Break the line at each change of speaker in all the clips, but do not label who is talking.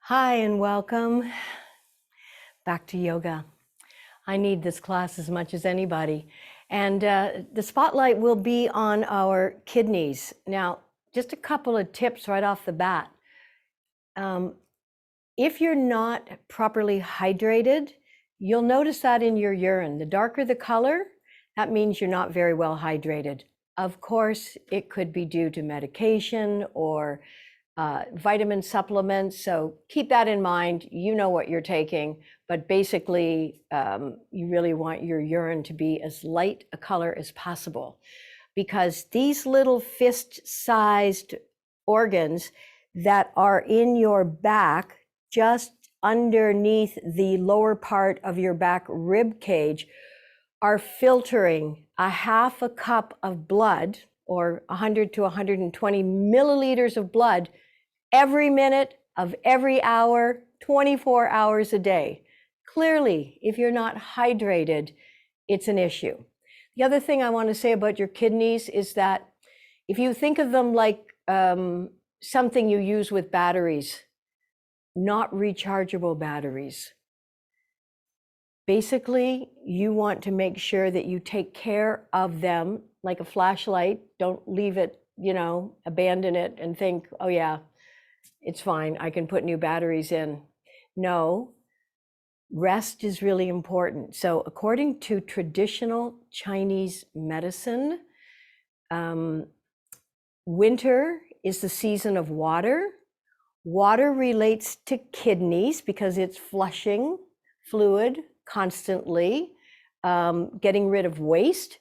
Hi and welcome back to yoga. I need this class as much as anybody. And the spotlight will be on our kidneys. Now, just a couple of tips right off the bat. If you're not properly hydrated, you'll notice that in your urine. The darker the color, that means you're not very well hydrated. Of course, it could be due to medication or vitamin supplements. So keep that in mind. You know what you're taking, but basically you really want your urine to be as light a color as possible, because these little fist-sized organs that are in your back, just underneath the lower part of your back rib cage, are filtering a half a cup of blood, or 100 to 120 milliliters of blood, every minute of every hour, 24 hours a day. Clearly, if you're not hydrated, it's an issue. The other thing I want to say about your kidneys is that if you think of them like something you use with batteries, not rechargeable batteries. Basically, you want to make sure that you take care of them like a flashlight. Don't leave it, abandon it and think, oh yeah, it's fine, I can put new batteries in. No, rest is really important. So according to traditional Chinese medicine, winter is the season of water. Water relates to kidneys because it's flushing fluid constantly, getting rid of waste.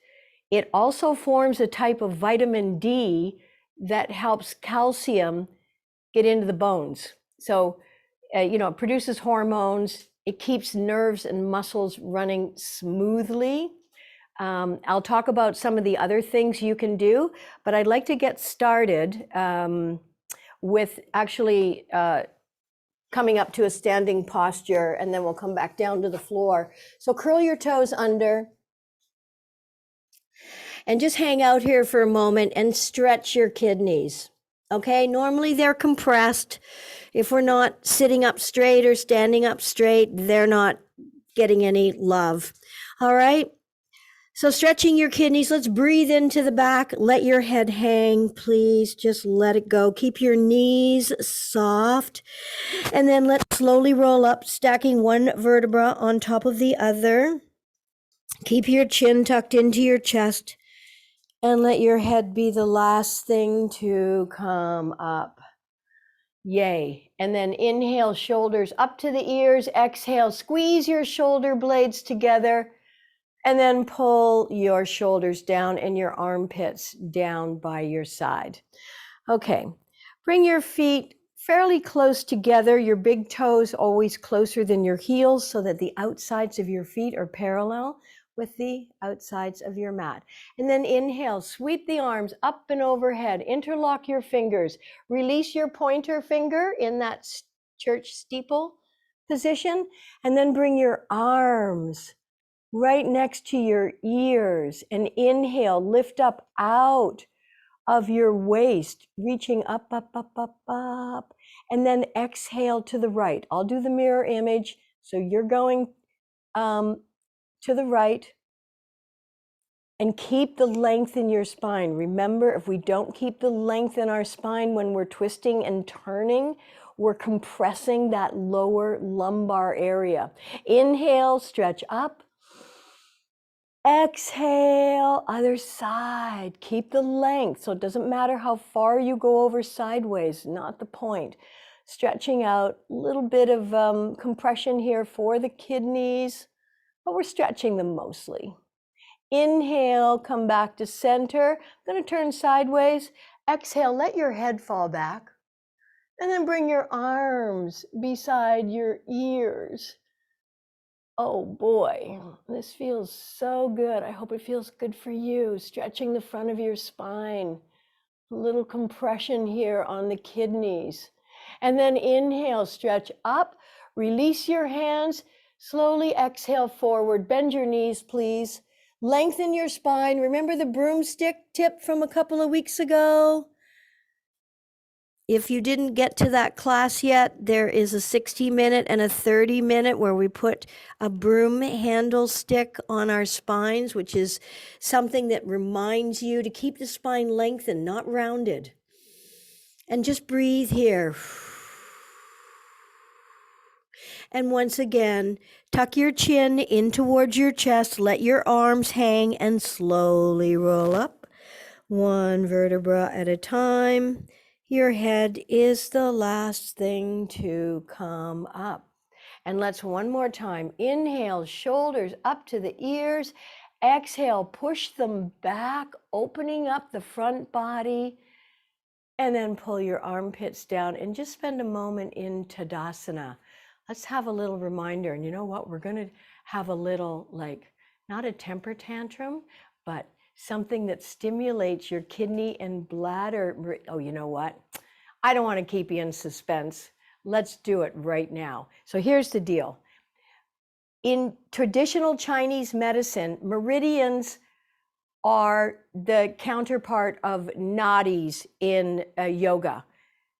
It also forms a type of vitamin D that helps calcium get into the bones. So, it produces hormones. It keeps nerves and muscles running smoothly. I'll talk about some of the other things you can do, but I'd like to get started with actually coming up to a standing posture, and then we'll come back down to the floor. So curl your toes under and just hang out here for a moment and stretch your kidneys. Okay, normally they're compressed. If we're not sitting up straight or standing up straight, they're not getting any love. All right, so stretching your kidneys, let's breathe into the back. Let your head hang, please. Just let it go. Keep your knees soft. And then let's slowly roll up, stacking one vertebra on top of the other. Keep your chin tucked into your chest. And let your head be the last thing to come up. Yay. And then inhale, shoulders up to the ears. Exhale, squeeze your shoulder blades together. And then pull your shoulders down and your armpits down by your side. Okay, bring your feet fairly close together, your big toes always closer than your heels so that the outsides of your feet are parallel with the outsides of your mat. And then inhale, sweep the arms up and overhead, interlock your fingers, release your pointer finger in that church steeple position, and then bring your arms right next to your ears and inhale, lift up out of your waist, reaching up, up, up, up, up, and then exhale to the right. I'll do the mirror image. So you're going to the right, and keep the length in your spine. Remember, if we don't keep the length in our spine when we're twisting and turning, we're compressing that lower lumbar area. Inhale, stretch up. Exhale, other side. Keep the length. So it doesn't matter how far you go over sideways, not the point. Stretching out, a little bit of compression here for the kidneys, but we're stretching them mostly. Inhale, come back to center. I'm going to turn sideways. Exhale, let your head fall back. And then bring your arms beside your ears. Oh boy, this feels so good. I hope it feels good for you. Stretching the front of your spine. A little compression here on the kidneys. And then inhale, stretch up. Release your hands. Slowly exhale forward. Bend your knees, please. Lengthen your spine. Remember the broomstick tip from a couple of weeks ago? If you didn't get to that class yet, there is a 60-minute and a 30-minute where we put a broom handle stick on our spines, which is something that reminds you to keep the spine lengthened, not rounded. And just breathe here. And once again, tuck your chin in towards your chest, let your arms hang, and slowly roll up, one vertebra at a time. Your head is the last thing to come up. And let's one more time. Inhale, shoulders up to the ears. Exhale, push them back, opening up the front body. And then pull your armpits down and just spend a moment in Tadasana. Let's have a little reminder. And you know what? We're going to have a little, like, not a temper tantrum, but something that stimulates your kidney and bladder. Oh, you know what? I don't want to keep you in suspense. Let's do it right now. So here's the deal. In traditional Chinese medicine, meridians are the counterpart of nadis in yoga.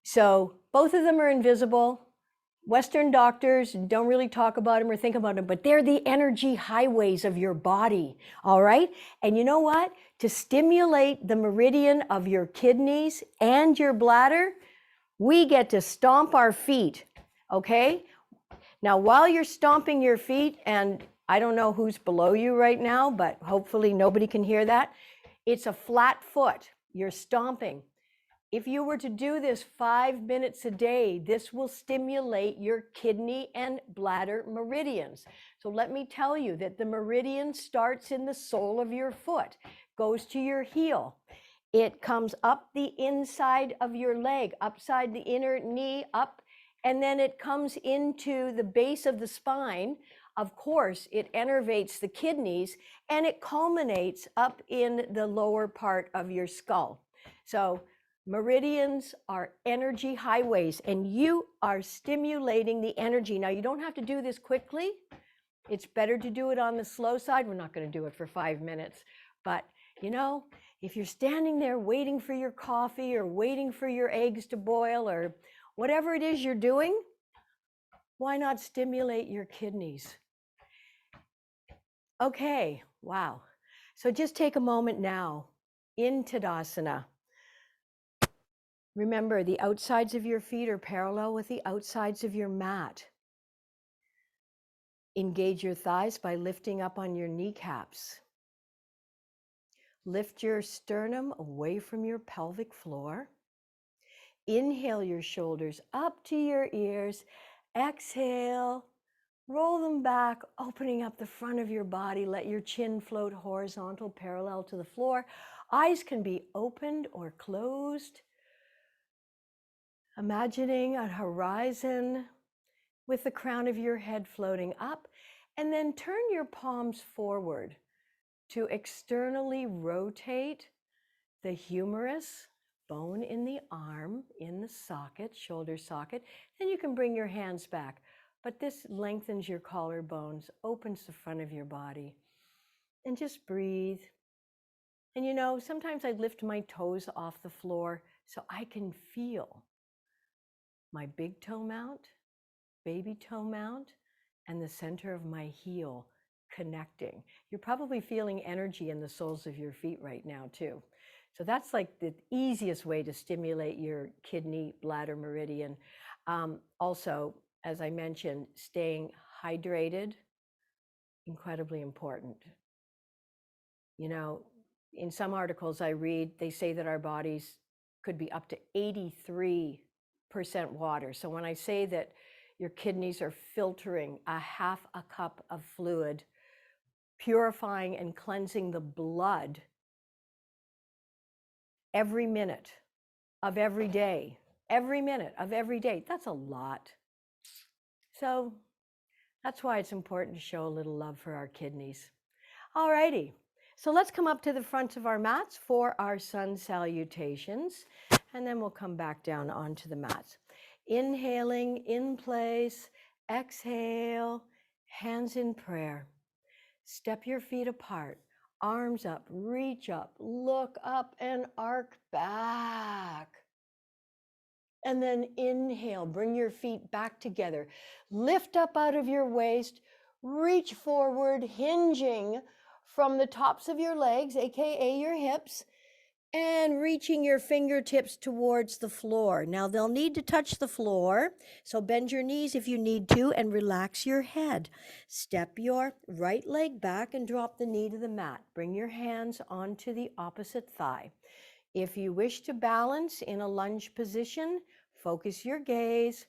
So both of them are invisible. Western doctors don't really talk about them or think about them, but they're the energy highways of your body, all right? And you know what? To stimulate the meridian of your kidneys and your bladder, we get to stomp our feet, okay? Now, while you're stomping your feet, and I don't know who's below you right now, but hopefully nobody can hear that. It's a flat foot. You're stomping. If you were to do this 5 minutes a day, this will stimulate your kidney and bladder meridians. So let me tell you that the meridian starts in the sole of your foot, goes to your heel. It comes up the inside of your leg, upside the inner knee, up, and then it comes into the base of the spine. Of course, it innervates the kidneys, and it culminates up in the lower part of your skull. So meridians are energy highways, and you are stimulating the energy. Now, you don't have to do this quickly. It's better to do it on the slow side. We're not going to do it for 5 minutes. But, you know, if you're standing there waiting for your coffee or waiting for your eggs to boil or whatever it is you're doing, why not stimulate your kidneys? Okay, wow. So just take a moment now in Tadasana. Remember, the outsides of your feet are parallel with the outsides of your mat. Engage your thighs by lifting up on your kneecaps. Lift your sternum away from your pelvic floor. Inhale your shoulders up to your ears. Exhale, roll them back, opening up the front of your body. Let your chin float horizontal, parallel to the floor. Eyes can be opened or closed. Imagining a horizon with the crown of your head floating up, and then turn your palms forward to externally rotate the humerus bone in the arm, in the socket, shoulder socket. Then you can bring your hands back, but this lengthens your collarbones, opens the front of your body, and just breathe. And you know, sometimes I lift my toes off the floor so I can feel my big toe mount, baby toe mount, and the center of my heel connecting. You're probably feeling energy in the soles of your feet right now too. So that's like the easiest way to stimulate your kidney bladder meridian. Also, as I mentioned, staying hydrated, incredibly important. You know, in some articles I read, they say that our bodies could be up to 83% water. So when I say that your kidneys are filtering a half a cup of fluid, purifying and cleansing the blood every minute of every day, that's a lot. So that's why it's important to show a little love for our kidneys. All righty. So let's come up to the front of our mats for our sun salutations, and then we'll come back down onto the mats. Inhaling in place, exhale, hands in prayer. Step your feet apart, arms up, reach up, look up and arc back. And then inhale, bring your feet back together. Lift up out of your waist, reach forward, hinging from the tops of your legs, AKA your hips, and reaching your fingertips towards the floor. Now they'll need to touch the floor, so bend your knees if you need to and relax your head. Step your right leg back and drop the knee to the mat. Bring your hands onto the opposite thigh. If you wish to balance in a lunge position, focus your gaze,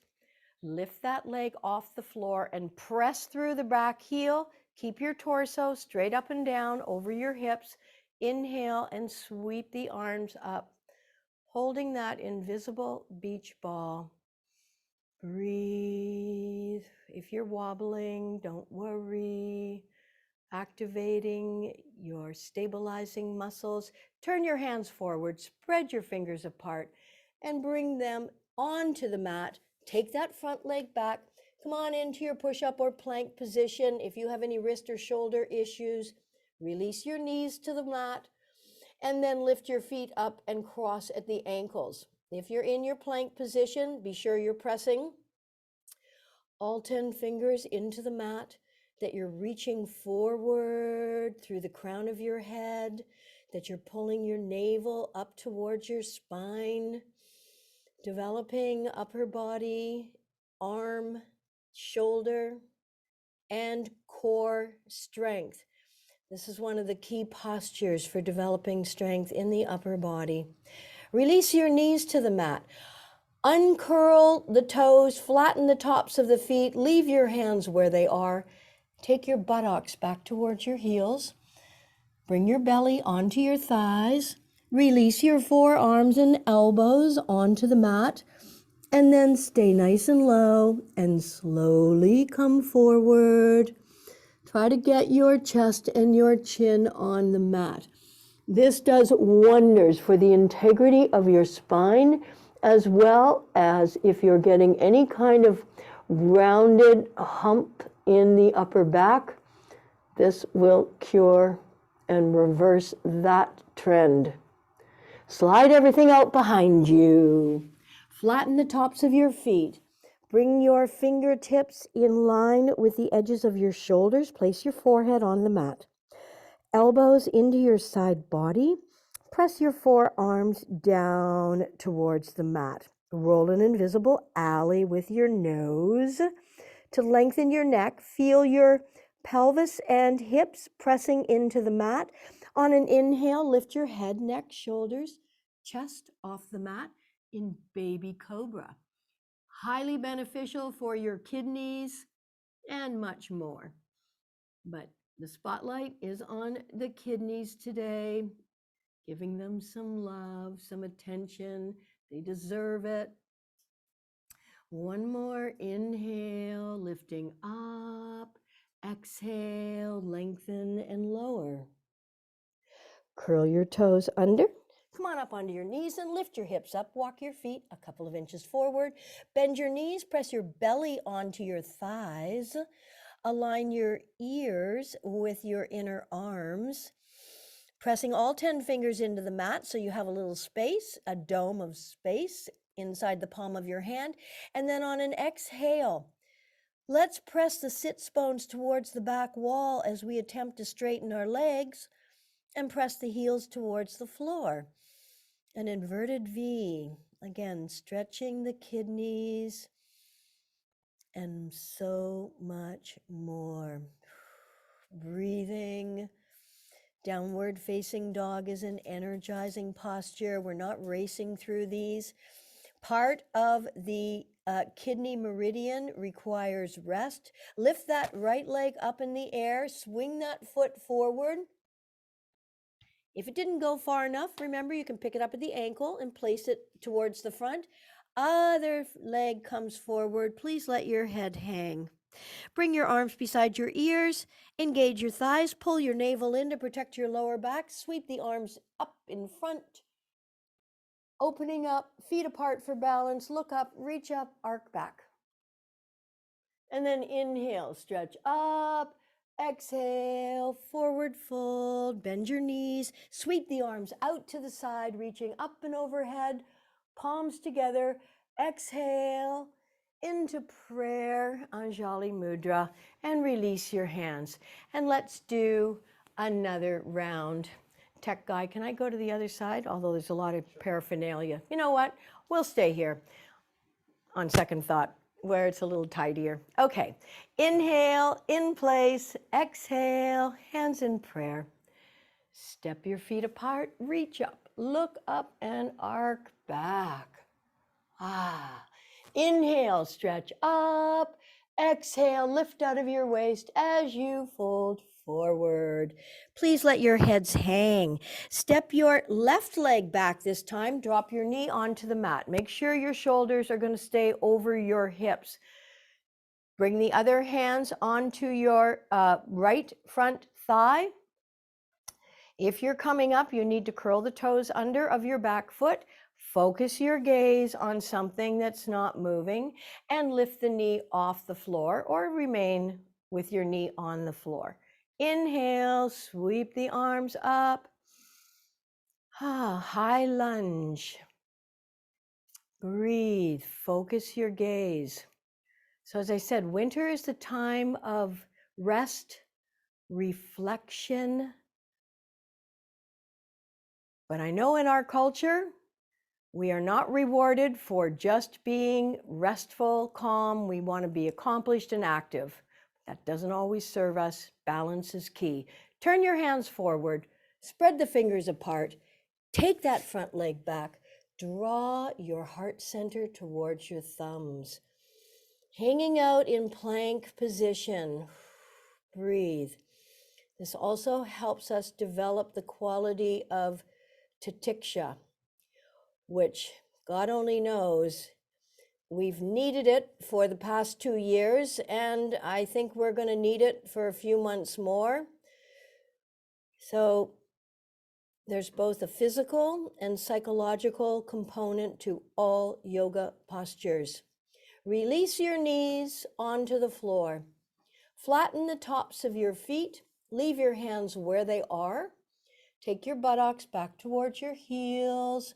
lift that leg off the floor and press through the back heel. Keep your torso straight up and down over your hips. Inhale and sweep the arms up, holding that invisible beach ball. Breathe. If you're wobbling, don't worry. Activating your stabilizing muscles. Turn your hands forward, spread your fingers apart, and bring them onto the mat. Take that front leg back. Come on into your push-up or plank position. If you have any wrist or shoulder issues, release your knees to the mat, and then lift your feet up and cross at the ankles. If you're in your plank position, be sure you're pressing all 10 fingers into the mat, that you're reaching forward through the crown of your head, that you're pulling your navel up towards your spine, developing upper body, arm, shoulder, and core strength. This is one of the key postures for developing strength in the upper body. Release your knees to the mat. Uncurl the toes, flatten the tops of the feet, leave your hands where they are. Take your buttocks back towards your heels. Bring your belly onto your thighs. Release your forearms and elbows onto the mat. And then stay nice and low and slowly come forward. Try to get your chest and your chin on the mat. This does wonders for the integrity of your spine, as well as if you're getting any kind of rounded hump in the upper back. This will cure and reverse that trend. Slide everything out behind you. Flatten the tops of your feet. Bring your fingertips in line with the edges of your shoulders. Place your forehead on the mat. Elbows into your side body. Press your forearms down towards the mat. Roll an invisible alley with your nose to lengthen your neck. Feel your pelvis and hips pressing into the mat. On an inhale, lift your head, neck, shoulders, chest off the mat in baby cobra. Highly beneficial for your kidneys and much more. But the spotlight is on the kidneys today, giving them some love, some attention. They deserve it. One more inhale, lifting up. Exhale, lengthen and lower. Curl your toes under. Come on up onto your knees and lift your hips up. Walk your feet a couple of inches forward. Bend your knees, press your belly onto your thighs. Align your ears with your inner arms. Pressing all 10 fingers into the mat so you have a little space, a dome of space inside the palm of your hand. And then on an exhale, let's press the sits bones towards the back wall as we attempt to straighten our legs and press the heels towards the floor. An inverted V, again, stretching the kidneys and so much more. Breathing. Downward facing dog is an energizing posture. We're not racing through these. Part of the kidney meridian requires rest. Lift that right leg up in the air, swing that foot forward. If it didn't go far enough, remember you can pick it up at the ankle and place it towards the front. Other leg comes forward. Please let your head hang. Bring your arms beside your ears, engage your thighs, pull your navel in to protect your lower back, sweep the arms up in front, opening up, feet apart for balance, look up, reach up, arc back. And then inhale, stretch up, exhale, forward fold, bend your knees, sweep the arms out to the side, reaching up and overhead, palms together, Exhale into prayer, Anjali Mudra, and release your hands. And let's do another round. Tech guy, can I go to the other side? Although there's a lot of paraphernalia. You know what? We'll stay here on second thought, where it's a little tidier. Okay, inhale, in place, exhale, hands in prayer. Step your feet apart, reach up, look up, and arc back. Inhale, stretch up. Exhale, lift out of your waist as you fold forward. Please let your heads hang. Step your left leg back this time. Drop your knee onto the mat. Make sure your shoulders are going to stay over your hips. Bring the other hands onto your right front thigh. If you're coming up, you need to curl the toes under of your back foot. Focus your gaze on something that's not moving and lift the knee off the floor or remain with your knee on the floor. Inhale, sweep the arms up. High lunge. Breathe, focus your gaze. So as I said, winter is the time of rest, reflection. But I know in our culture, we are not rewarded for just being restful, calm. We want to be accomplished and active. That doesn't always serve us. Balance is key. Turn your hands forward, spread the fingers apart, take that front leg back, draw your heart center towards your thumbs. Hanging out in plank position. Breathe. This also helps us develop the quality of titiksha, which God only knows we've needed it for the past 2 years, and I think we're going to need it for a few months more. So there's both a physical and psychological component to all yoga postures. Release your knees onto the floor. Flatten the tops of your feet. Leave your hands where they are. Take your buttocks back towards your heels.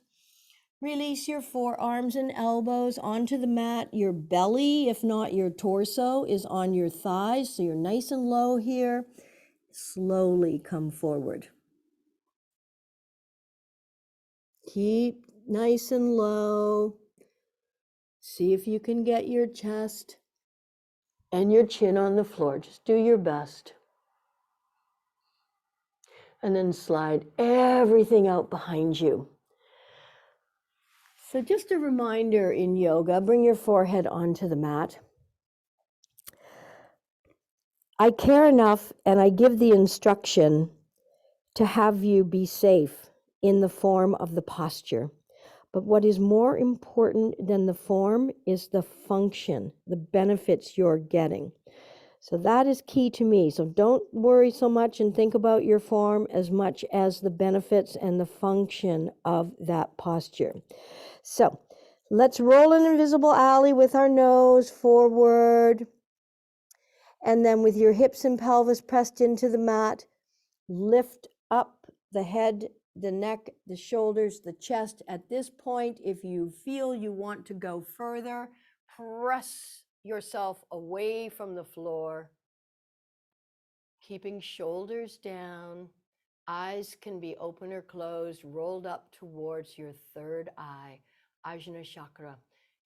Release your forearms and elbows onto the mat. Your belly, if not your torso, is on your thighs. So you're nice and low here. Slowly come forward. Keep nice and low. See if you can get your chest and your chin on the floor. Just do your best. And then slide everything out behind you. So just a reminder in yoga, bring your forehead onto the mat. I care enough and I give the instruction to have you be safe in the form of the posture. But what is more important than the form is the function, the benefits you're getting. So that is key to me. So don't worry so much and think about your form as much as the benefits and the function of that posture. So let's roll an invisible alley with our nose forward. And then with your hips and pelvis pressed into the mat, lift up the head, the neck, the shoulders, the chest. At this point, if you feel you want to go further, press yourself away from the floor, keeping shoulders down. Eyes can be open or closed, rolled up towards your third eye, Ajna chakra.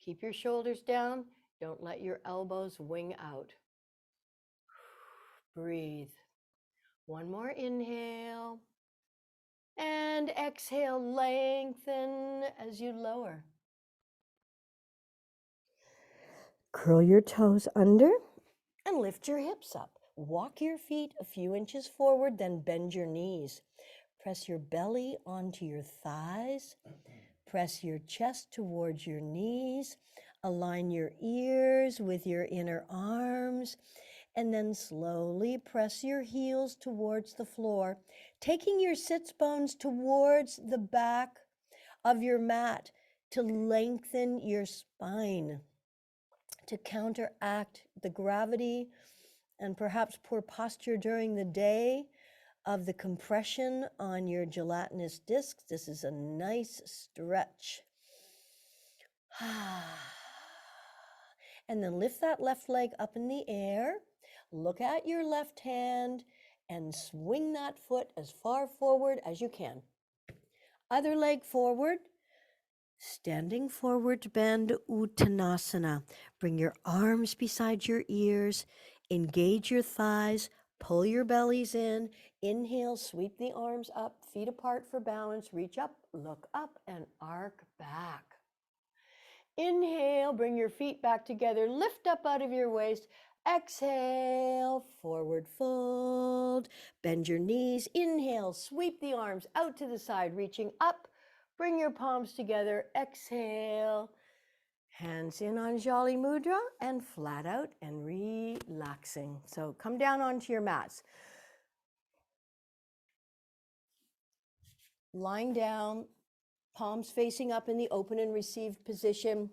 Keep your shoulders down. Don't let your elbows wing out. Breathe. One more inhale. And exhale, lengthen as you lower. Curl your toes under and lift your hips up. Walk your feet a few inches forward, then bend your knees. Press your belly onto your thighs. Press your chest towards your knees. Align your ears with your inner arms. And then slowly press your heels towards the floor, taking your sits bones towards the back of your mat to lengthen your spine, to counteract the gravity and perhaps poor posture during the day of the compression on your gelatinous discs. This is a nice stretch. And then lift that left leg up in the air. Look at your left hand and swing that foot as far forward as you can. Other leg forward. Standing forward bend, Uttanasana. Bring your arms beside your ears. Engage your thighs. Pull your bellies in. Inhale, sweep the arms up, feet apart for balance. Reach up, look up, and arc back. Inhale, bring your feet back together. Lift up out of your waist. Exhale, forward fold. Bend your knees. Inhale, sweep the arms out to the side, reaching up. Bring your palms together. Exhale. Hands in Anjali Mudra and flat out and relaxing. So come down onto your mats. Lying down, palms facing up in the open and received position.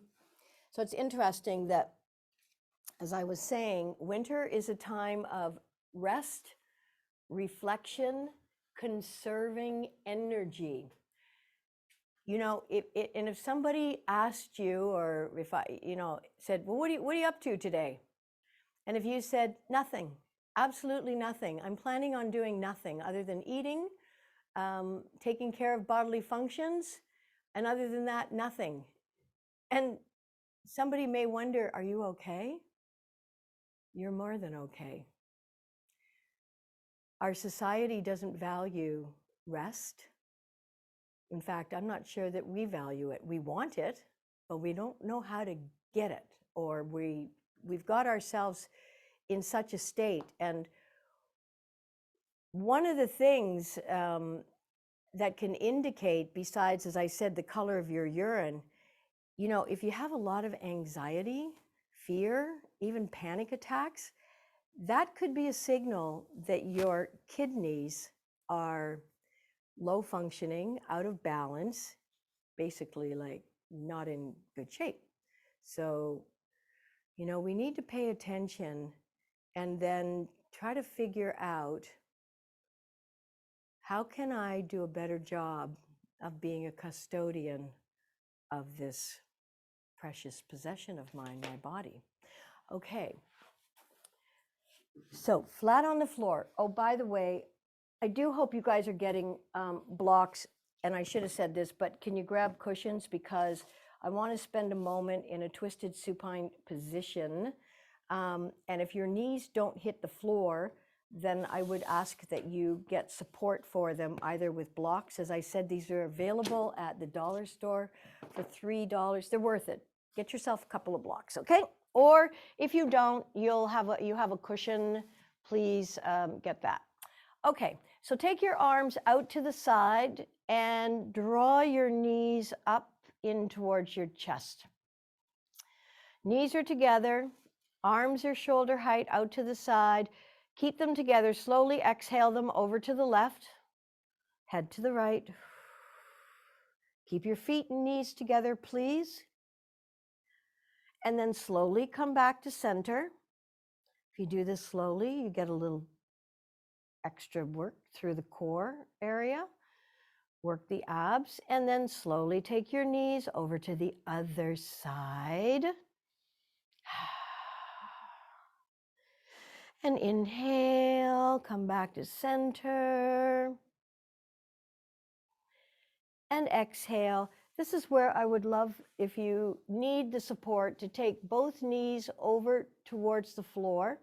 So it's interesting that, as I was saying, winter is a time of rest, reflection, conserving energy. You know, if somebody asked you, or if I, said, well, what are you up to today? And if you said, nothing, absolutely nothing, I'm planning on doing nothing other than eating, taking care of bodily functions, and other than that, nothing. And somebody may wonder, are you okay? You're more than okay. Our society doesn't value rest. In fact, I'm not sure that we value it. We want it, but we don't know how to get it, or we've got ourselves in such a state. And one of the things that can indicate, besides, as I said, the color of your urine, if you have a lot of anxiety, fear, even panic attacks, that could be a signal that your kidneys are low functioning, out of balance, basically like not in good shape. So, we need to pay attention and then try to figure out, how can I do a better job of being a custodian of this precious possession of mine, my body? Okay. So flat on the floor. Oh, by the way, I do hope you guys are getting blocks, and I should have said this, but can you grab cushions, because I want to spend a moment in a twisted supine position. And if your knees don't hit the floor, then I would ask that you get support for them, either with blocks. As I said, these are available at the dollar store for $3. They're worth it. Get yourself a couple of blocks, okay? Or if you don't, you have a cushion, please get that. Okay, so take your arms out to the side and draw your knees up in towards your chest. Knees are together, arms are shoulder height out to the side. Keep them together. Slowly exhale them over to the left, head to the right. Keep your feet and knees together, please. And then slowly come back to center. If you do this slowly, you get a little extra work through the core area. Work the abs, and then slowly take your knees over to the other side. And inhale, come back to center. And exhale. This is where I would love, if you need the support, to take both knees over towards the floor.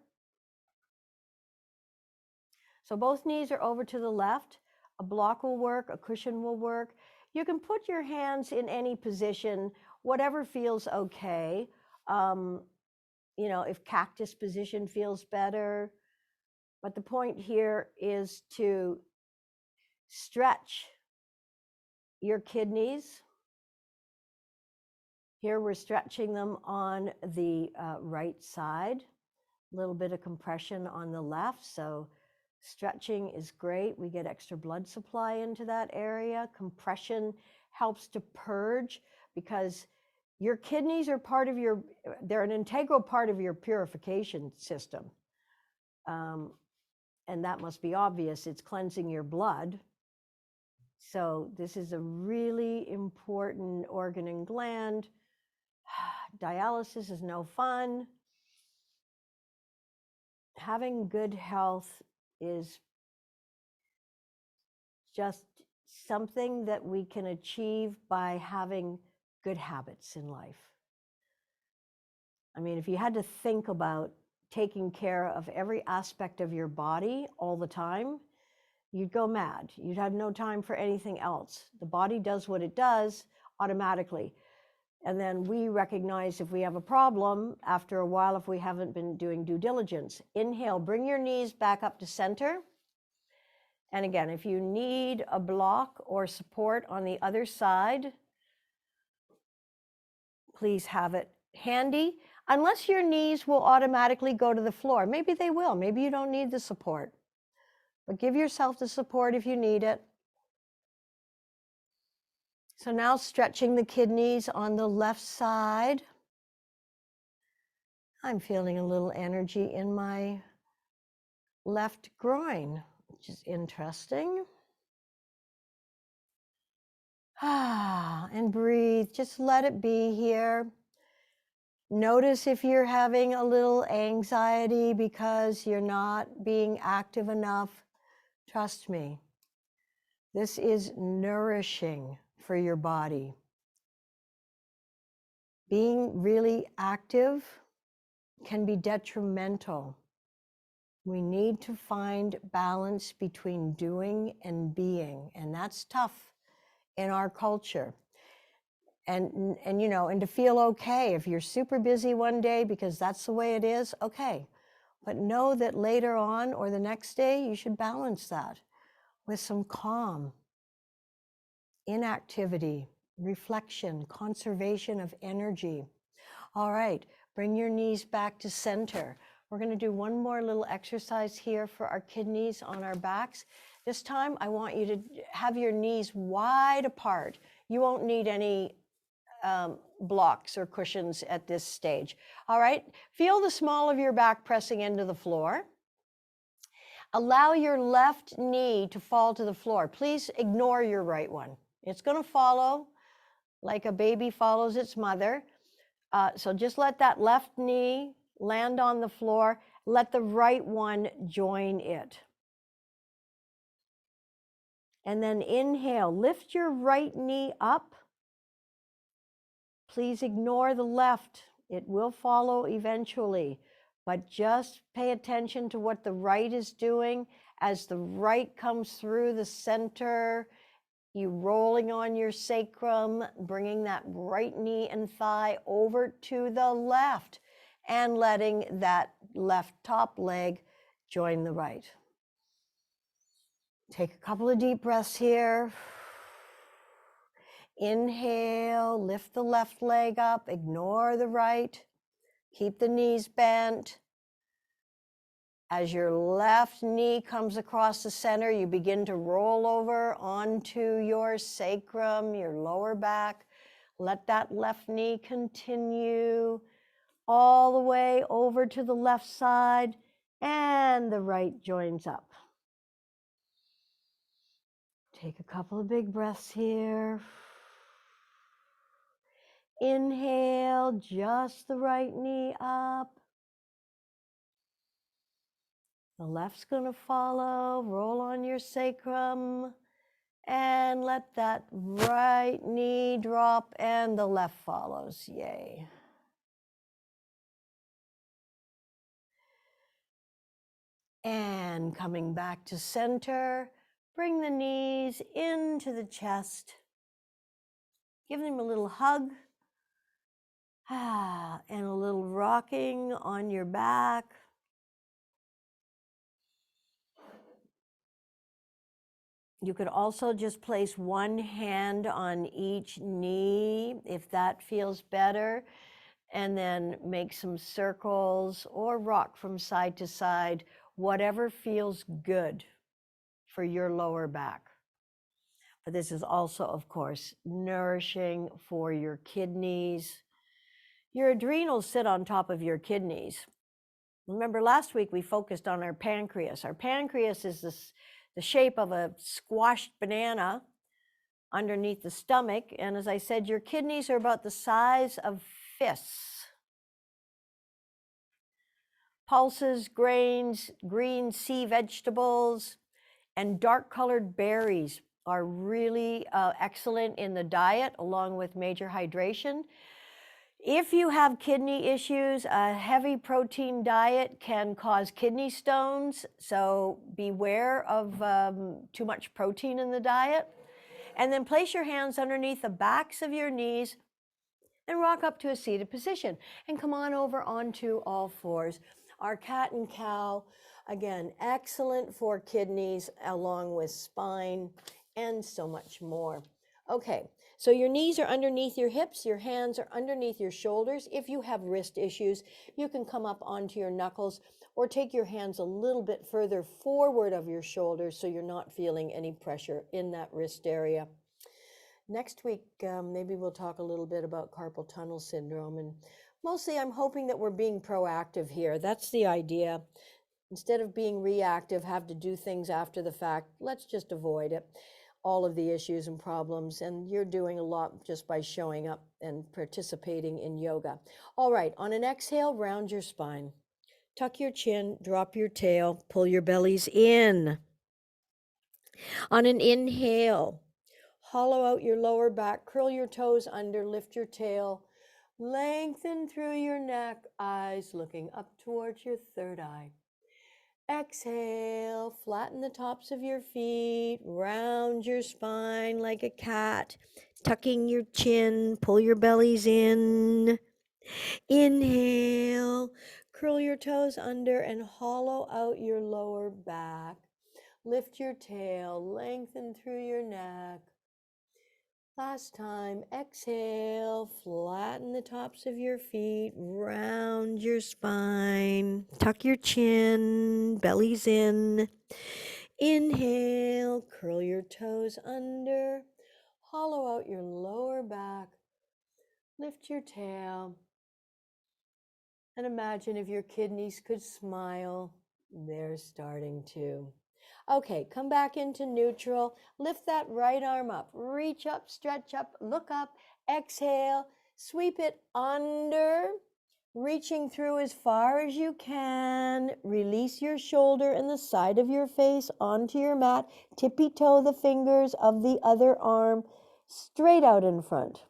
So both knees are over to the left. A block will work, a cushion will work. You can put your hands in any position, whatever feels okay. If cactus position feels better. But the point here is to stretch your kidneys. Here we're stretching them on the right side. A little bit of compression on the left. So stretching is great. We get extra blood supply into that area. Compression helps to purge, because your kidneys are they're an integral part of your purification system. And that must be obvious. It's cleansing your blood. So this is a really important organ and gland. dialysis is no fun. Having good health is just something that we can achieve by having good habits in life. I mean, if you had to think about taking care of every aspect of your body all the time, you'd go mad. You'd have no time for anything else. The body does what it does automatically. And then we recognize if we have a problem after a while if we haven't been doing due diligence. Inhale, bring your knees back up to center. And again, if you need a block or support on the other side, please have it handy, unless your knees will automatically go to the floor. Maybe they will. Maybe you don't need the support. But give yourself the support if you need it. So now stretching the kidneys on the left side. I'm feeling a little energy in my left groin, which is interesting. And breathe, just let it be here. Notice if you're having a little anxiety because you're not being active enough. Trust me, this is nourishing for your body. Being really active can be detrimental. We need to find balance between doing and being, and that's tough in our culture. And you know, and to feel okay if you're super busy one day because that's the way it is, okay. But know that later on or the next day, you should balance that with some calm, inactivity, reflection, conservation of energy. All right, bring your knees back to center. We're going to do one more little exercise here for our kidneys on our backs. This time, I want you to have your knees wide apart. You won't need any blocks or cushions at this stage. All right, feel the small of your back pressing into the floor. Allow your left knee to fall to the floor. Please ignore your right one. It's going to follow like a baby follows its mother. So just let that left knee land on the floor. Let the right one join it. And then inhale, lift your right knee up. Please ignore the left. It will follow eventually, but just pay attention to what the right is doing. As the right comes through the center, you rolling on your sacrum, bringing that right knee and thigh over to the left and letting that left top leg join the right. Take a couple of deep breaths here. Inhale, lift the left leg up, ignore the right, keep the knees bent. As your left knee comes across the center, you begin to roll over onto your sacrum, your lower back. Let that left knee continue all the way over to the left side, and the right joins up. Take a couple of big breaths here. Inhale, just the right knee up. The left's going to follow. Roll on your sacrum and let that right knee drop and the left follows. Yay. And coming back to center, bring the knees into the chest. Give them a little hug. And a little rocking on your back. You could also just place one hand on each knee if that feels better, and then make some circles or rock from side to side, whatever feels good for your lower back. But this is also, of course, nourishing for your kidneys. Your adrenals sit on top of your kidneys. Remember last week we focused on our pancreas. Our pancreas is the shape of a squashed banana underneath the stomach. And as I said, your kidneys are about the size of fists. Pulses, grains, green sea vegetables, and dark colored berries are really excellent in the diet, along with major hydration. If you have kidney issues, a heavy protein diet can cause kidney stones, so beware of too much protein in the diet. And then place your hands underneath the backs of your knees and rock up to a seated position and come on over onto all fours. Our cat and cow, again, excellent for kidneys along with spine and so much more. Okay, so your knees are underneath your hips, your hands are underneath your shoulders. If you have wrist issues, you can come up onto your knuckles or take your hands a little bit further forward of your shoulders so you're not feeling any pressure in that wrist area. Next week, maybe we'll talk a little bit about carpal tunnel syndrome. And mostly I'm hoping that we're being proactive here. That's the idea. Instead of being reactive, have to do things after the fact, let's just avoid it. All of the issues and problems. And you're doing a lot just by showing up and participating in yoga. All right, on an exhale, round your spine. Tuck your chin, drop your tail, pull your bellies in. On an inhale, hollow out your lower back, curl your toes under, lift your tail, lengthen through your neck, eyes looking up towards your third eye. Exhale, flatten the tops of your feet, round your spine like a cat, tucking your chin, pull your bellies in. Inhale, curl your toes under and hollow out your lower back. Lift your tail, lengthen through your neck. Last time, exhale, flatten the tops of your feet, round your spine, tuck your chin, bellies in. Inhale, curl your toes under, hollow out your lower back, lift your tail, and imagine if your kidneys could smile. They're starting to. Okay, come back into neutral. Lift that right arm up. Reach up, stretch up, look up. Exhale, sweep it under, reaching through as far as you can. Release your shoulder and the side of your face onto your mat. Tippy toe the fingers of the other arm straight out in front.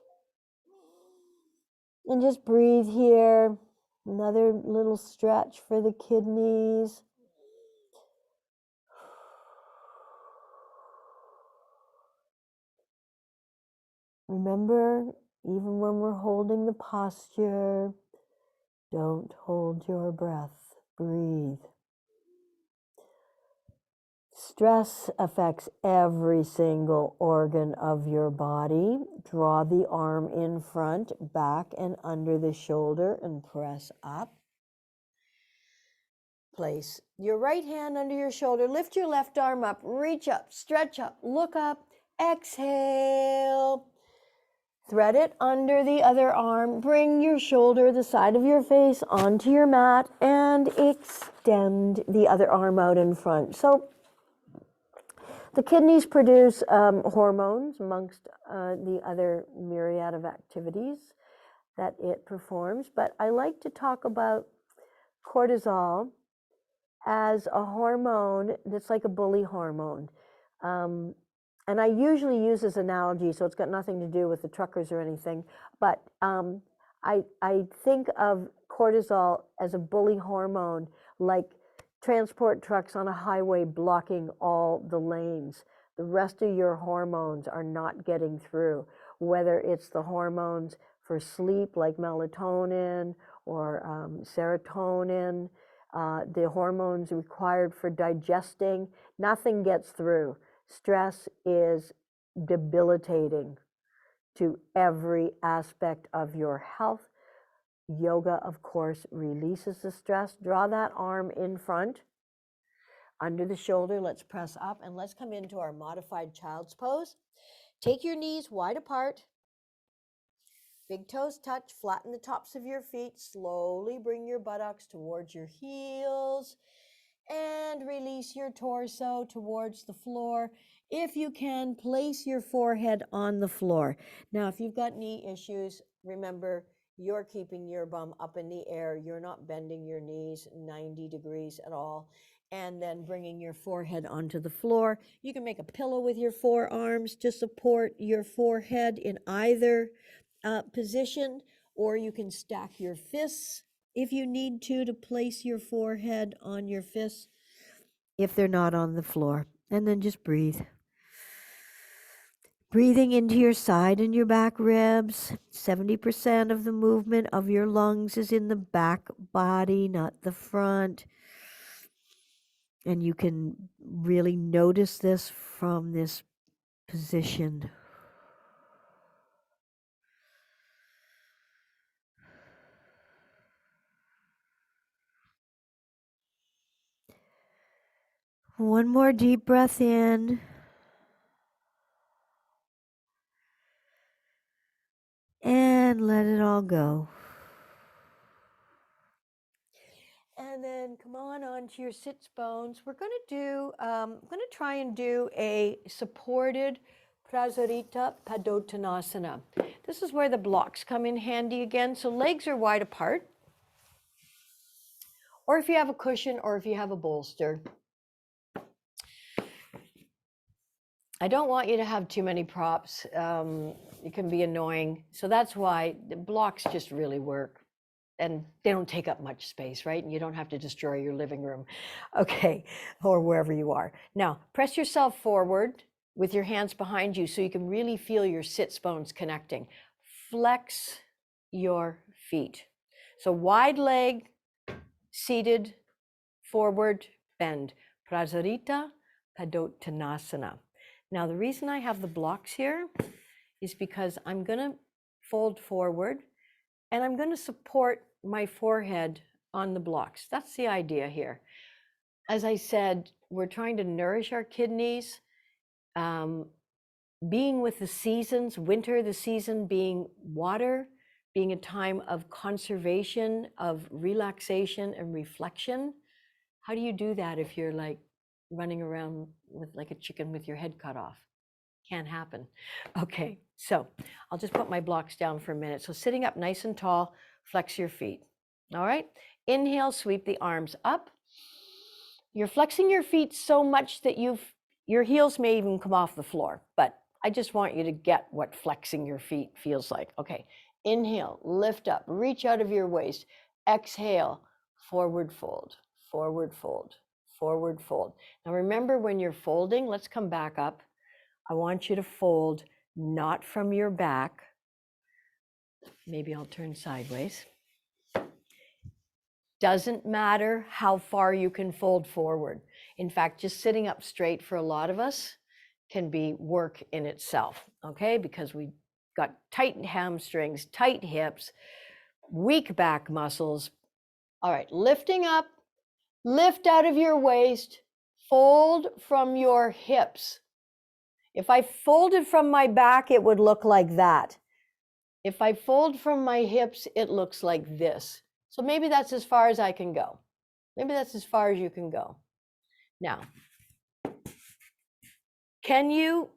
And just breathe here. Another little stretch for the kidneys. Remember, even when we're holding the posture, don't hold your breath. Breathe. Stress affects every single organ of your body. Draw the arm in front, back and under the shoulder and press up. Place your right hand under your shoulder. Lift your left arm up. Reach up, stretch up, look up. Exhale. Thread it under the other arm. Bring your shoulder, the side of your face, onto your mat and extend the other arm out in front. So the kidneys produce hormones amongst the other myriad of activities that it performs. But I like to talk about cortisol as a hormone that's like a bully hormone. And I usually use this analogy, so it's got nothing to do with the truckers or anything, but I think of cortisol as a bully hormone, like transport trucks on a highway blocking all the lanes. The rest of your hormones are not getting through, whether it's the hormones for sleep like melatonin or serotonin, the hormones required for digesting, nothing gets through. Stress is debilitating to every aspect of your health. Yoga, of course, releases the stress. Draw that arm in front, under the shoulder. Let's press up and let's come into our modified child's pose. Take your knees wide apart. Big toes touch. Flatten the tops of your feet. Slowly bring your buttocks towards your heels. And release your torso towards the floor. If you can, place your forehead on the floor. Now, if you've got knee issues, remember you're keeping your bum up in the air. You're not bending your knees 90 degrees at all. And then bringing your forehead onto the floor. You can make a pillow with your forearms to support your forehead in either position, or you can stack your fists if you need to place your forehead on your fists if they're not on the floor. And then just breathe. Breathing into your side and your back ribs. 70% of the movement of your lungs is in the back body, not the front. And you can really notice this from this position. One more deep breath in. And let it all go. And then come on onto your sits bones. We're going to do, I'm going to try and do a supported Prasarita Padottanasana. This is where the blocks come in handy again. So legs are wide apart. Or if you have a cushion or if you have a bolster. I don't want you to have too many props. It can be annoying. So that's why the blocks just really work. And they don't take up much space, right? And you don't have to destroy your living room. Okay, or wherever you are. Now, press yourself forward with your hands behind you so you can really feel your sits bones connecting. Flex your feet. So wide leg, seated, forward, bend. Prasarita Padottanasana. Now, the reason I have the blocks here is because I'm going to fold forward and I'm going to support my forehead on the blocks. That's the idea here. As I said, we're trying to nourish our kidneys. Being with the seasons, winter, the season being water, being a time of conservation, of relaxation and reflection. How do you do that if you're like running around with like a chicken with your head cut off? Can't happen. Okay, so I'll just put my blocks down for a minute. So sitting up nice and tall, flex your feet. All right, inhale, sweep the arms up. You're flexing your feet so much that your heels may even come off the floor, but I just want you to get what flexing your feet feels like. Okay, inhale, lift up, reach out of your waist. Exhale, forward fold, forward fold, forward fold. Now remember, when you're folding, let's come back up. I want you to fold not from your back. Maybe I'll turn sideways. Doesn't matter how far you can fold forward. In fact, just sitting up straight for a lot of us can be work in itself, okay? Because we got tight hamstrings, tight hips, weak back muscles. All right, lifting up, lift out of your waist, fold from your hips. If I folded from my back, it would look like that. If I fold from my hips, it looks like this. So maybe that's as far as I can go. Maybe that's as far as you can go. Now, can you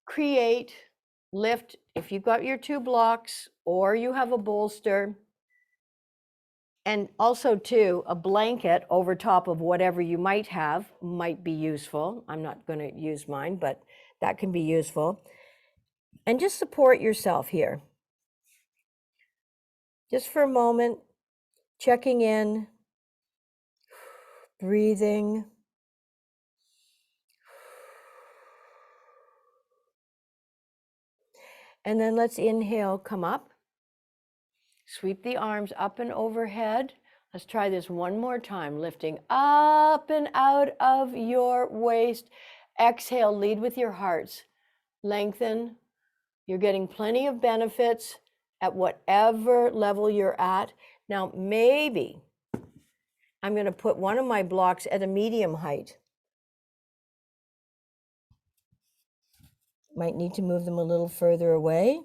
create, lift, if you've got your two blocks or you have a bolster, and also too, a blanket over top of whatever you might have might be useful. I'm not going to use mine, but that can be useful. And just support yourself here. Just for a moment, checking in, breathing. And then let's inhale, come up. Sweep the arms up and overhead. Let's try this one more time, lifting up and out of your waist. Exhale, lead with your hearts. Lengthen. You're getting plenty of benefits at whatever level you're at. Now, maybe I'm going to put one of my blocks at a medium height. Might need to move them a little further away.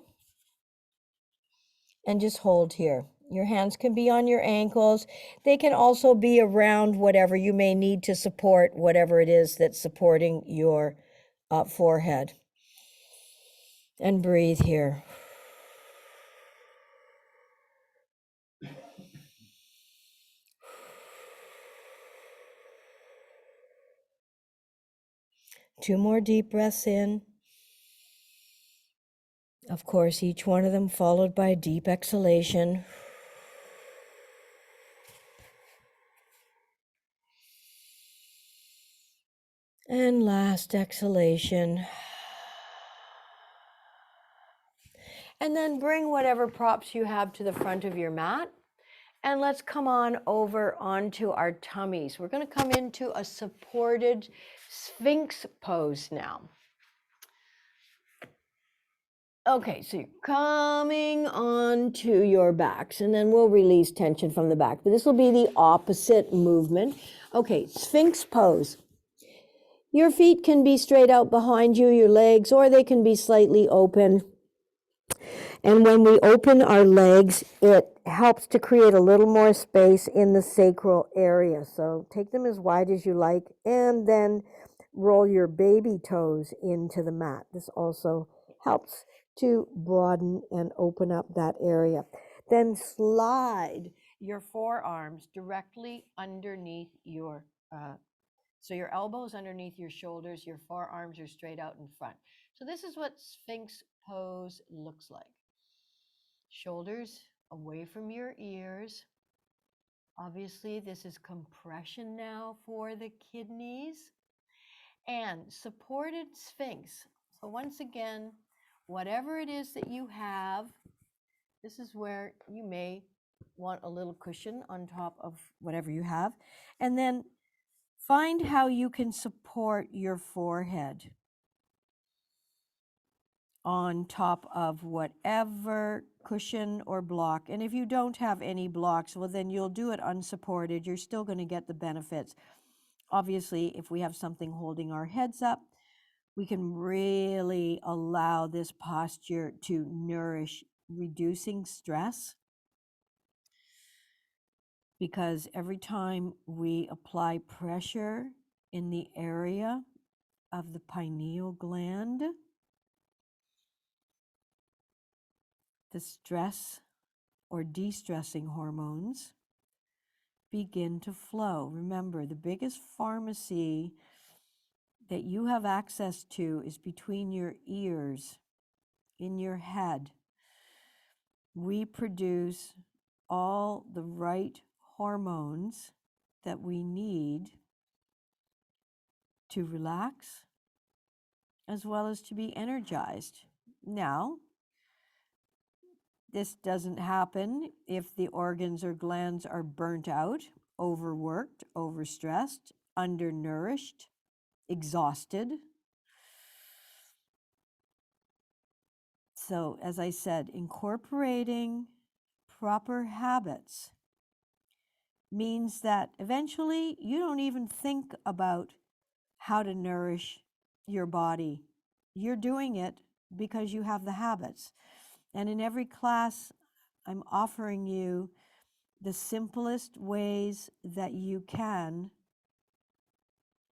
And just hold here. Your hands can be on your ankles. They can also be around whatever you may need to support, whatever it is that's supporting your forehead. And breathe here. 2 more deep breaths in. Of course, each one of them followed by a deep exhalation. And last exhalation. And then bring whatever props you have to the front of your mat. And let's come on over onto our tummies. We're going to come into a supported Sphinx pose now. Okay, so you're coming onto your backs, and then we'll release tension from the back. But this will be the opposite movement. Okay, Sphinx pose. Your feet can be straight out behind you, your legs, or they can be slightly open. And when we open our legs, it helps to create a little more space in the sacral area. So take them as wide as you like, and then roll your baby toes into the mat. This also helps to broaden and open up that area. Then slide your forearms directly underneath your so your elbows underneath your shoulders, your forearms are straight out in front. So this is what Sphinx pose looks like. Shoulders away from your ears. Obviously, this is compression now for the kidneys. And supported Sphinx. So once again, whatever it is that you have, this is where you may want a little cushion on top of whatever you have. And then find how you can support your forehead on top of whatever cushion or block. And if you don't have any blocks, well, then you'll do it unsupported. You're still going to get the benefits. Obviously, if we have something holding our heads up, we can really allow this posture to nourish, reducing stress. Because every time we apply pressure in the area of the pineal gland, the stress or de-stressing hormones begin to flow. Remember, the biggest pharmacy that you have access to is between your ears, in your head. We produce all the right hormones that we need to relax as well as to be energized. Now, this doesn't happen if the organs or glands are burnt out, overworked, overstressed, undernourished, exhausted. So, as I said, incorporating proper habits means that eventually you don't even think about how to nourish your body. You're doing it because you have the habits. And in every class, I'm offering you the simplest ways that you can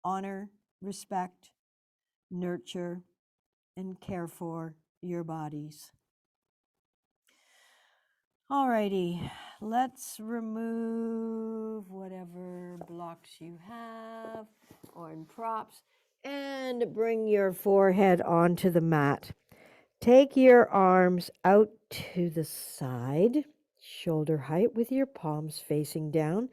honor, respect, nurture, and care for your bodies. Alrighty, let's remove whatever blocks you have or in props and bring your forehead onto the mat. Take your arms out to the side, shoulder height with your palms facing down.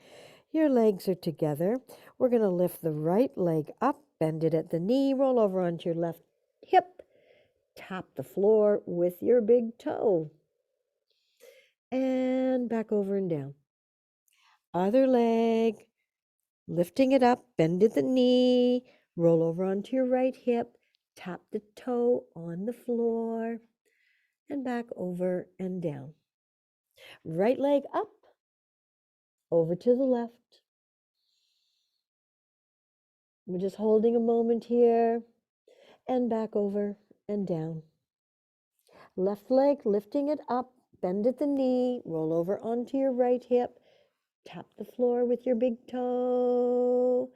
Your legs are together. We're going to lift the right leg up, bend it at the knee, roll over onto your left hip, tap the floor with your big toe, and back over and down. Other leg, lifting it up, bend at the knee, roll over onto your right hip, tap the toe on the floor, and back over and down. Right leg up, over to the left. We're just holding a moment here, and back over and down. Left leg, lifting it up, bend at the knee, roll over onto your right hip, tap the floor with your big toe,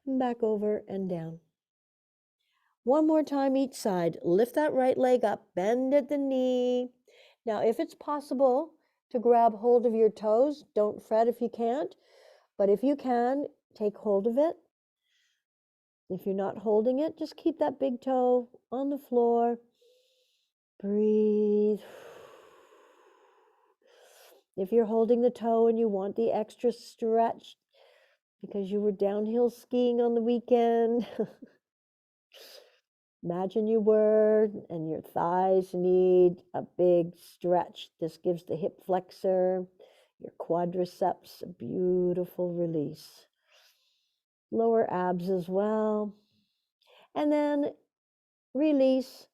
back over and down. One more time each side. Lift that right leg up, bend at the knee. Now, if it's possible to grab hold of your toes, don't fret if you can't, but if you can, take hold of it. If you're not holding it, just keep that big toe on the floor. Breathe. If you're holding the toe and you want the extra stretch because you were downhill skiing on the weekend, imagine you were, and your thighs need a big stretch. This gives the hip flexor, your quadriceps, a beautiful release. Lower abs as well. And then release,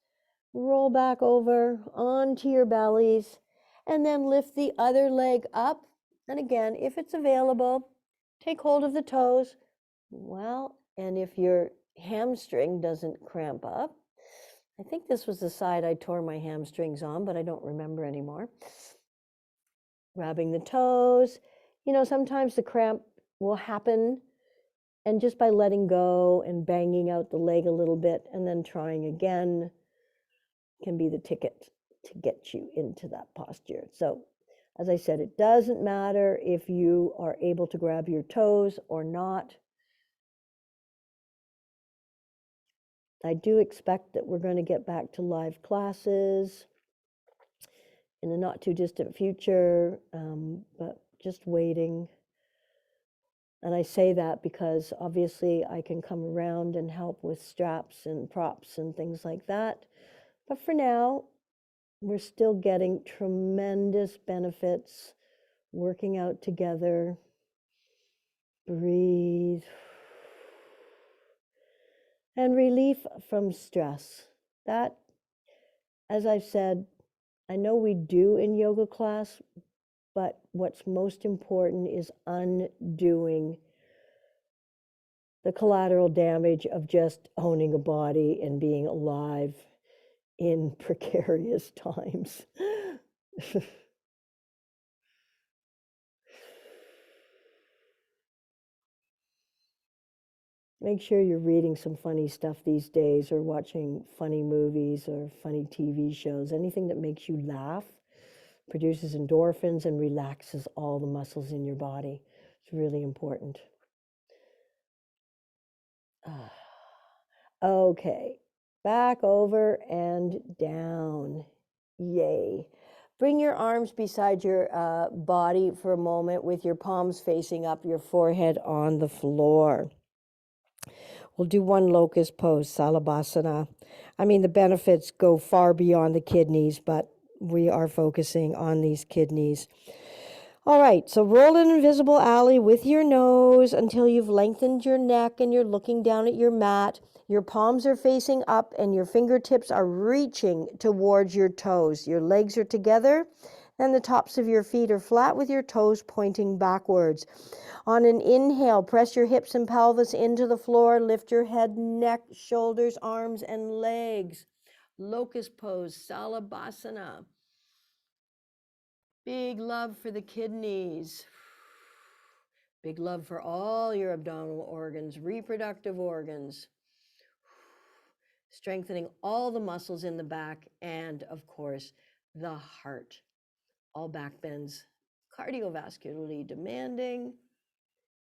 roll back over onto your bellies, and then lift the other leg up. And again, if it's available, take hold of the toes. Well, and if your hamstring doesn't cramp up, I think this was the side I tore my hamstrings on, but I don't remember anymore. Grabbing the toes. You know, sometimes the cramp will happen, and just by letting go and banging out the leg a little bit and then trying again can be the ticket to get you into that posture. So, as I said, it doesn't matter if you are able to grab your toes or not. I do expect that we're going to get back to live classes in the not too distant future, but just waiting. And I say that because obviously I can come around and help with straps and props and things like that. But for now, we're still getting tremendous benefits working out together. Breathe. And relief from stress. That, as I've said, I know we do in yoga class, but what's most important is undoing the collateral damage of just owning a body and being alive in precarious times. Make sure you're reading some funny stuff these days or watching funny movies or funny TV shows. Anything that makes you laugh produces endorphins and relaxes all the muscles in your body. It's really important. Okay, back over and down. Yay. Bring your arms beside your body for a moment with your palms facing up, your forehead on the floor. We'll do one locust pose, Salabhasana. I mean, the benefits go far beyond the kidneys, but we are focusing on these kidneys. All right, so roll an invisible alley with your nose until you've lengthened your neck and you're looking down at your mat. Your palms are facing up and your fingertips are reaching towards your toes. Your legs are together and the tops of your feet are flat with your toes pointing backwards. On an inhale, press your hips and pelvis into the floor. Lift your head, neck, shoulders, arms, and legs. Locust pose, Salabhasana. Big love for the kidneys. Big love for all your abdominal organs, reproductive organs. Strengthening all the muscles in the back and, of course, the heart. All back bends, cardiovascularly demanding.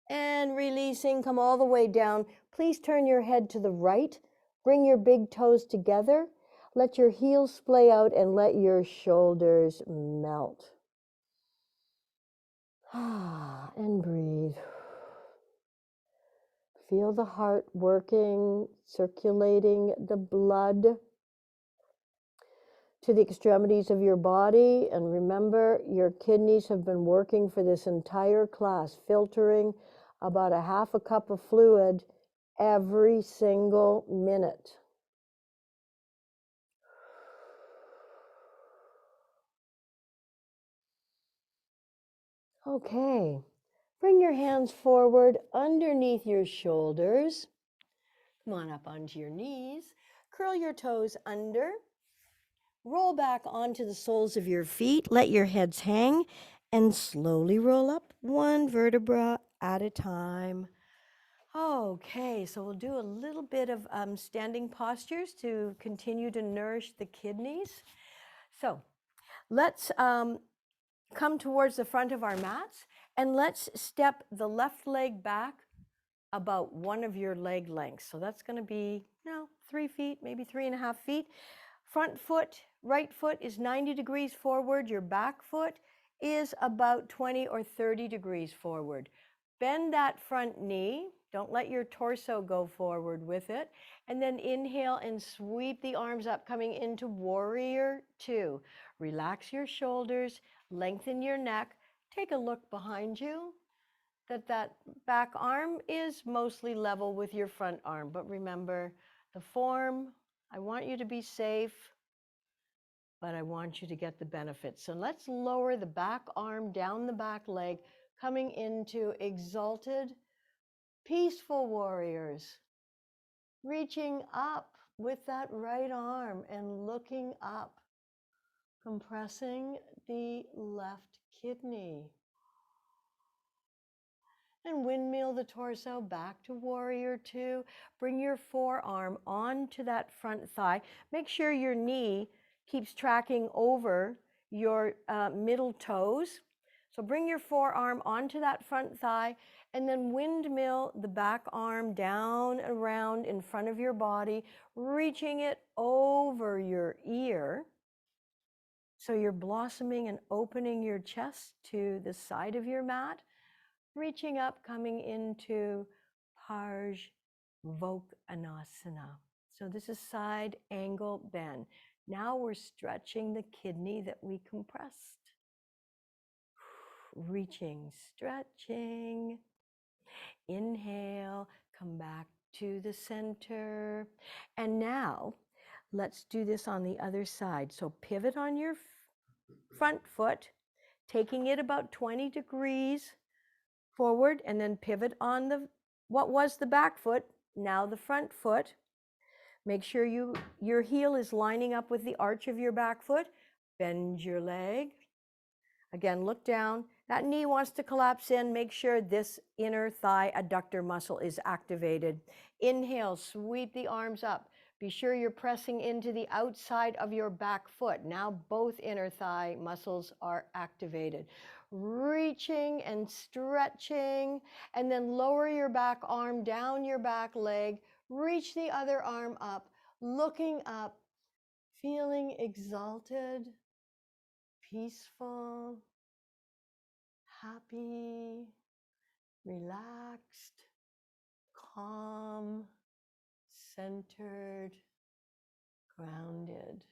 And releasing, come all the way down. Please turn your head to the right. Bring your big toes together. Let your heels splay out and let your shoulders melt. And breathe. Feel the heart working, circulating the blood to the extremities of your body. And remember, your kidneys have been working for this entire class, filtering about a half a cup of fluid every single minute. Okay, bring your hands forward underneath your shoulders. Come on up onto your knees. Curl your toes under. Roll back onto the soles of your feet. Let your heads hang and slowly roll up one vertebra at a time. Okay, so we'll do a little bit of standing postures to continue to nourish the kidneys. So let's come towards the front of our mats and let's step the left leg back about one of your leg lengths. So that's going to be, 3 feet, maybe 3.5 feet. Front foot, right foot is 90 degrees forward. Your back foot is about 20 or 30 degrees forward. Bend that front knee. Don't let your torso go forward with it. And then inhale and sweep the arms up, coming into warrior two. Relax your shoulders, lengthen your neck. Take a look behind you, that back arm is mostly level with your front arm. But remember, the form, I want you to be safe, but I want you to get the benefits. So let's lower the back arm down the back leg, coming into exalted, peaceful warriors. Reaching up with that right arm and looking up, compressing the left kidney. And windmill the torso back to warrior two. Bring your forearm onto that front thigh. Make sure your knee keeps tracking over your middle toes. So bring your forearm onto that front thigh and then windmill the back arm down around in front of your body, reaching it over your ear. So you're blossoming and opening your chest to the side of your mat. Reaching up, coming into Parshvottanasana. So this is side angle bend. Now we're stretching the kidney that we compressed. Reaching, stretching. Inhale, come back to the center. And now let's do this on the other side. So pivot on your front foot, taking it about 20 degrees forward, and then pivot on what was the back foot, now the front foot. Make sure your heel is lining up with the arch of your back foot. Bend your leg. Again, look down. That knee wants to collapse in. Make sure this inner thigh adductor muscle is activated. Inhale, sweep the arms up. Be sure you're pressing into the outside of your back foot. Now both inner thigh muscles are activated. Reaching and stretching, and then lower your back arm down your back leg. Reach the other arm up, looking up, feeling exalted, peaceful, happy, relaxed, calm, centered, grounded.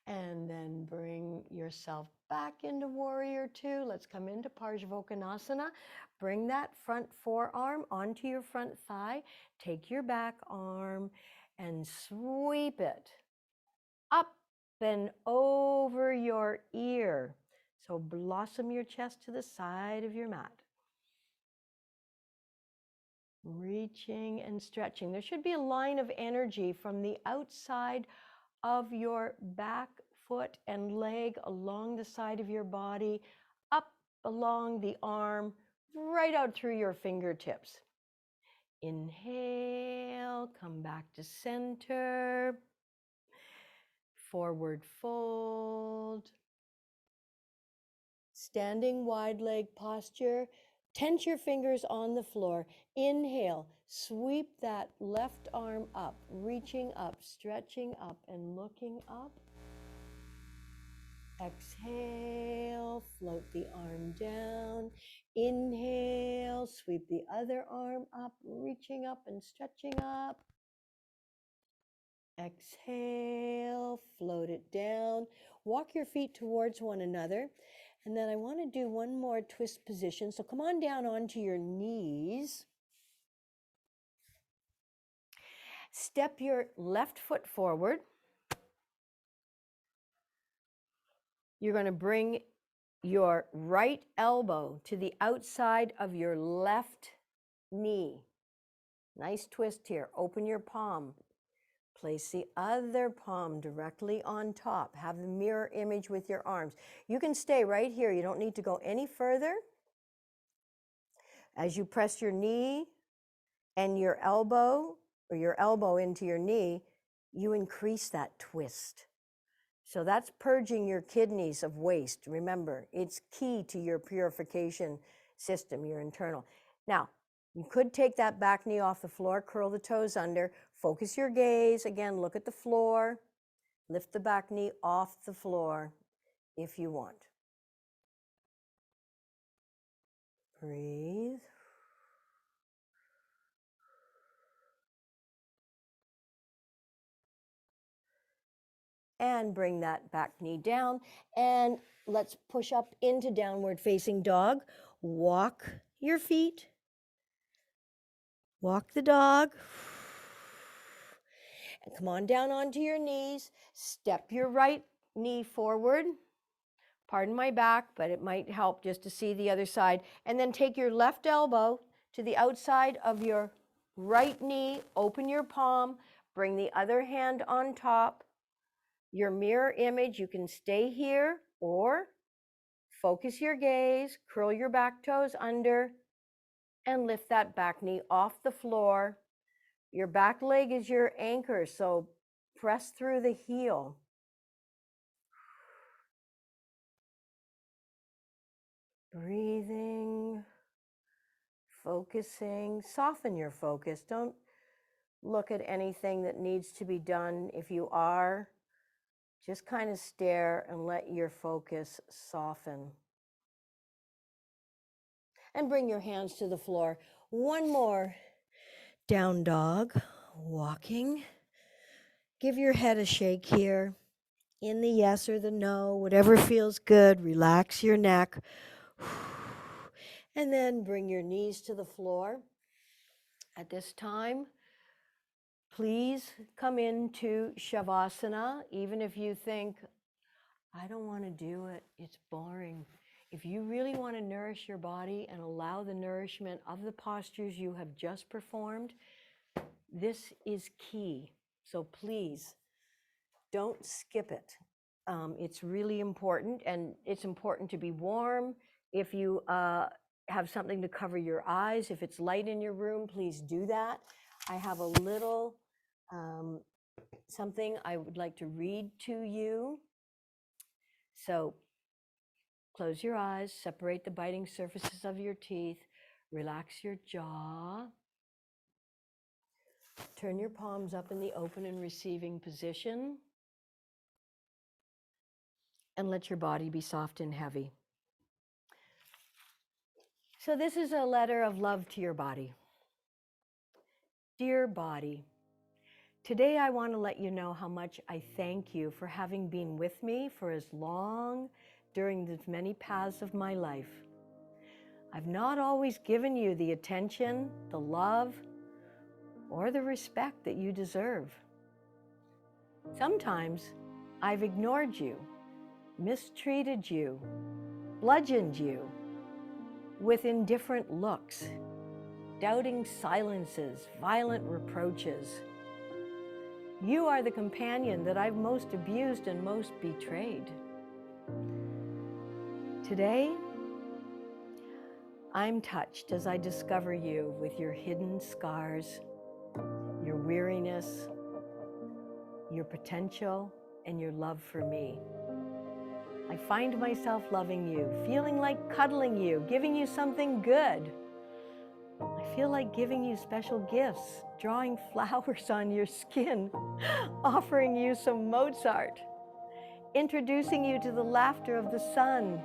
And then bring yourself back into warrior two. Let's come into Parshvottanasana. Bring that front forearm onto your front thigh. Take your back arm and sweep it up and over your ear. So blossom your chest to the side of your mat. Reaching and stretching. There should be a line of energy from the outside of your back foot and leg along the side of your body, up along the arm, right out through your fingertips. Inhale, come back to center. Forward fold. Standing wide leg posture. Tense your fingers on the floor. Inhale, sweep that left arm up, reaching up, stretching up and looking up. Exhale, float the arm down. Inhale, sweep the other arm up, reaching up and stretching up. Exhale, float it down. Walk your feet towards one another. And then I want to do one more twist position. So come on down onto your knees. Step your left foot forward. You're going to bring your right elbow to the outside of your left knee. Nice twist here. Open your palm. Place the other palm directly on top. Have the mirror image with your arms. You can stay right here. You don't need to go any further. As you press your knee and your elbow, or your elbow into your knee, you increase that twist. So that's purging your kidneys of waste. Remember, it's key to your purification system, your internal. Now, You could take that back knee off the floor, curl the toes under, focus your gaze. Again, look at the floor. Lift the back knee off the floor if you want. Breathe. And bring that back knee down. And let's push up into downward facing dog. Walk your feet. Walk the dog. And come on down onto your knees. Step your right knee forward. Pardon my back, but it might help just to see the other side. And then take your left elbow to the outside of your right knee. Open your palm. Bring the other hand on top. Your mirror image, you can stay here or focus your gaze, curl your back toes under, and lift that back knee off the floor. Your back leg is your anchor, so press through the heel. Breathing, focusing, soften your focus. Don't look at anything that needs to be done. If you are, just kind of stare and let your focus soften. And bring your hands to the floor. One more. Down dog, walking. Give your head a shake here. In the yes or the no, whatever feels good. Relax your neck. And then bring your knees to the floor. At this time, please come into Shavasana, even if you think, I don't want to do it, it's boring. If you really want to nourish your body and allow the nourishment of the postures you have just performed, this is key. So please don't skip it. It's really important, and it's important to be warm. If you have something to cover your eyes, if it's light in your room, please do that. I have a little something I would like to read to you. So close your eyes, separate the biting surfaces of your teeth, relax your jaw. Turn your palms up in the open and receiving position. And let your body be soft and heavy. So this is a letter of love to your body. Dear body, today I want to let you know how much I thank you for having been with me for as long during the many paths of my life. I've not always given you the attention, the love, or the respect that you deserve. Sometimes I've ignored you, mistreated you, bludgeoned you with indifferent looks, doubting silences, violent reproaches. You are the companion that I've most abused and most betrayed. Today, I'm touched as I discover you with your hidden scars, your weariness, your potential, and your love for me. I find myself loving you, feeling like cuddling you, giving you something good. I feel like giving you special gifts, drawing flowers on your skin, offering you some Mozart, introducing you to the laughter of the sun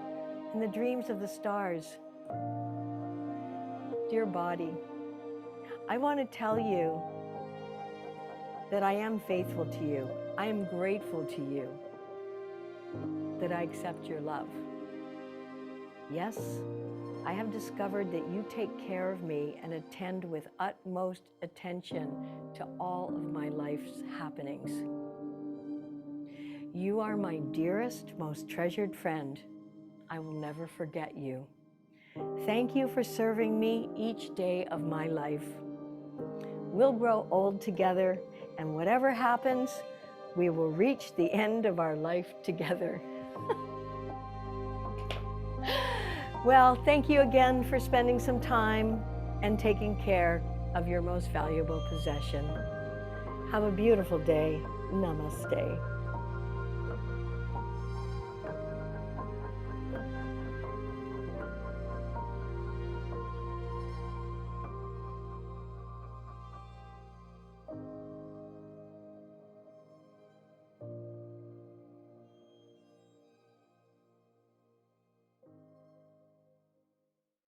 and the dreams of the stars. Dear body, I want to tell you that I am faithful to you. I am grateful to you that I accept your love. Yes, I have discovered that you take care of me and attend with utmost attention to all of my life's happenings. You are my dearest, most treasured friend. I will never forget you. Thank you for serving me each day of my life. We'll grow old together, and whatever happens, we will reach the end of our life together. Well, thank you again for spending some time and taking care of your most valuable possession. Have a beautiful day. Namaste.